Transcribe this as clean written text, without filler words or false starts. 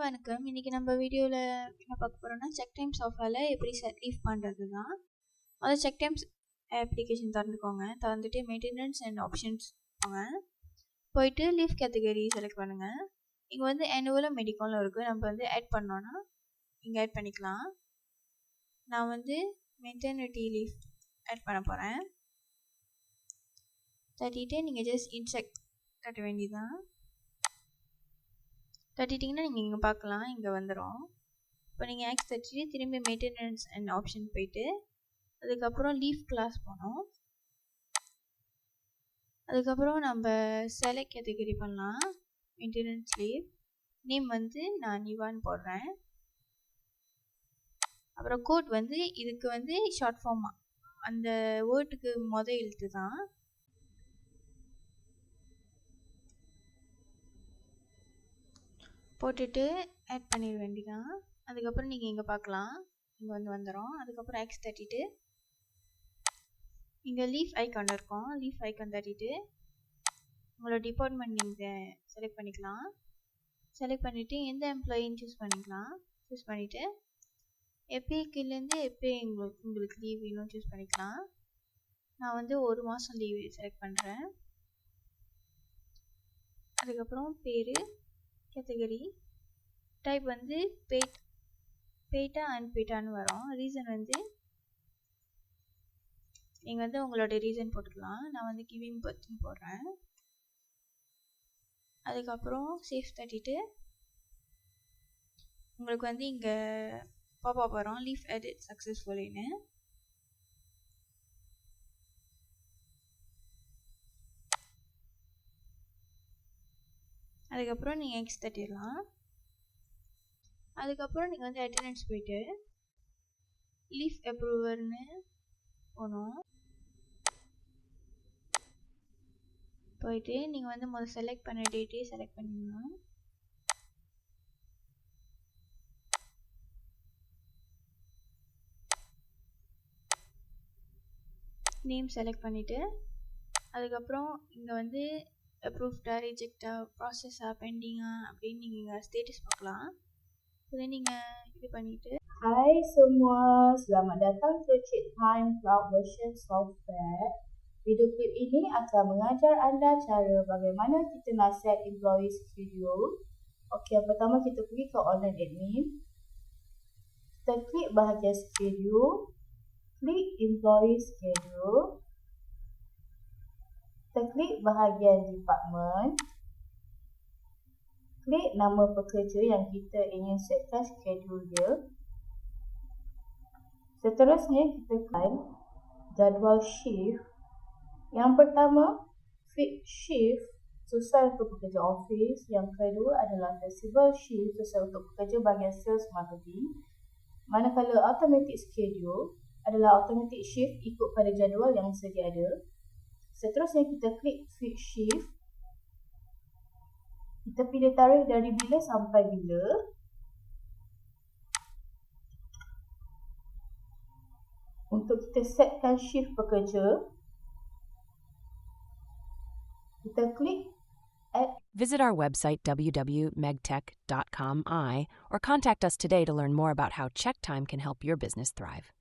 வணக்கம். இன்னைக்கு நம்ம வீடியோவில் என்ன பார்க்க போகிறோம்னா செக் டைம் சாஃப்ட்வேரில் எப்படி லீவ் பண்ணுறது தான். அதாவது செக் டைம்ஸ் அப்ளிகேஷன் திறந்துக்கோங்க. திறந்துட்டு மெயின்டெனன்ஸ் அண்ட் ஆப்ஷன்ஸ் போங்க. போயிட்டு லீவ் கேட்டகரி செலக்ட் பண்ணுங்கள். இங்கே வந்து ஆனுவலும் மெடிக்கலும் இருக்குது. நம்ம வந்து ஆட் பண்ணோன்னா இங்கே ஆட் பண்ணிக்கலாம். நான் வந்து மெட்டர்னிட்டி லீவ் ஆட் பண்ண போகிறேன். தட்டிட்டு நீங்கள் ஜஸ்ட் இன்செக்ட் தட்ட வேண்டியதான். தட்டிட்டிங்கன்னா நீங்கள் இங்கே பார்க்கலாம், இங்கே வந்துடும். இப்போ நீங்கள் ஆக்ஸ் தட்டிட்டு திரும்பி மெயின்டெனன்ஸ் அண்ட் ஆப்ஷன் போயிட்டு அதுக்கப்புறம் லீவ் கிளாஸ் போனோம். அதுக்கப்புறம் நம்ம செலக்ட் கேட்டகரி பண்ணலாம். மெயின்டெனன்ஸ் லீவ் நேம் வந்து நான் நிவான்னு போடுறேன். அப்புறம் கோட் வந்து இதுக்கு வந்து ஷார்ட் ஃபார்மாக அந்த வேர்டுக்கு எழுத்து தான். போட்டுட்டு ஆட் பண்ணிட வேண்டியதான். அதுக்கப்புறம் நீங்கள் இங்கே பார்க்கலாம், இங்கே வந்துடும். அதுக்கப்புறம் ஆக்ஸ் தட்டிட்டு இங்கே லீஃப் ஐக்கான் இருக்கும். லீஃப் ஐக்கான் தட்டிட்டு உங்களோட டிபார்ட்மெண்ட் நீங்கள் செலக்ட் பண்ணிக்கலாம். செலக்ட் பண்ணிவிட்டு எந்த எம்ப்ளாயின்னு சூஸ் பண்ணிக்கலாம். சூஸ் பண்ணிவிட்டு எப்போலேருந்து எப்போ உங்களுக்கு லீவ் வேணும் சூஸ் பண்ணிக்கலாம். நான் வந்து 1 மாதம் லீவ் செலக்ட் பண்ணுறேன். அதுக்கப்புறம் பேர், கேட்டகரி, டைப் வந்து பெய்டா அன்பெய்டான்னு வரும். ரீசன் வந்து நீங்கள் வந்து உங்களோட ரீசன் போட்டுக்கலாம். நான் வந்து கிவிங் பர்த்னு போடுறேன். அதுக்கப்புறம் சேஃப் தட்டிட்டு உங்களுக்கு வந்து இங்கே பாப்பா வரும் லீவ் எடிட் சக்ஸஸ்ஃபுல்லின்னு. அதுக்கப்புறம் நீங்கள் எக்ஸ் தட்டிடலாம். அதுக்கப்புறம் நீங்கள் வந்து அட்டெண்டன்ஸ் போயிட்டு லீவ் அப்ரூவர்னு போகணும். போயிட்டு நீங்கள் வந்து முதல்ல செலக்ட் பண்ண டேட்டே செலக்ட் பண்ணிடணும். நேம் செலக்ட் பண்ணிவிட்டு அதுக்கப்புறம் இங்கே வந்து அப்ரூவ்டா, ரிஜெக்டா, ப்ராசஸா, பெண்டிங்கா அப்படின்னு நீங்கள் இங்கே ஸ்டேட்டஸ் பார்க்கலாம். இதை நீங்கள் இது பண்ணிவிட்டு Hai semua, selamat datang ke Check Time Cloud Version Software. Video klip ini akan mengajar anda cara bagaimana kita nak set employee schedule. Okey, yang pertama kita pergi ke online admin. Kita klik bahagian schedule, klik employee schedule. Kita klik bahagian department. Klik nama pekerja yang kita ingin setkan schedule dia. Seterusnya kita klik jadual shift. Yang pertama, fixed shift sesuai untuk pekerja office. Yang kedua adalah flexible shift sesuai untuk pekerja bahagian sales marketing. Manakala automatic schedule adalah automatic shift ikut pada jadual yang sedia ada. Seterusnya kita klik fixed shift. Kita pilih tarikh dari bila sampai bila. Untuk kita setkan shift pekerja, kita klik add. Visit our website www.megtech.com or contact us today to learn more about how check time can help your business thrive.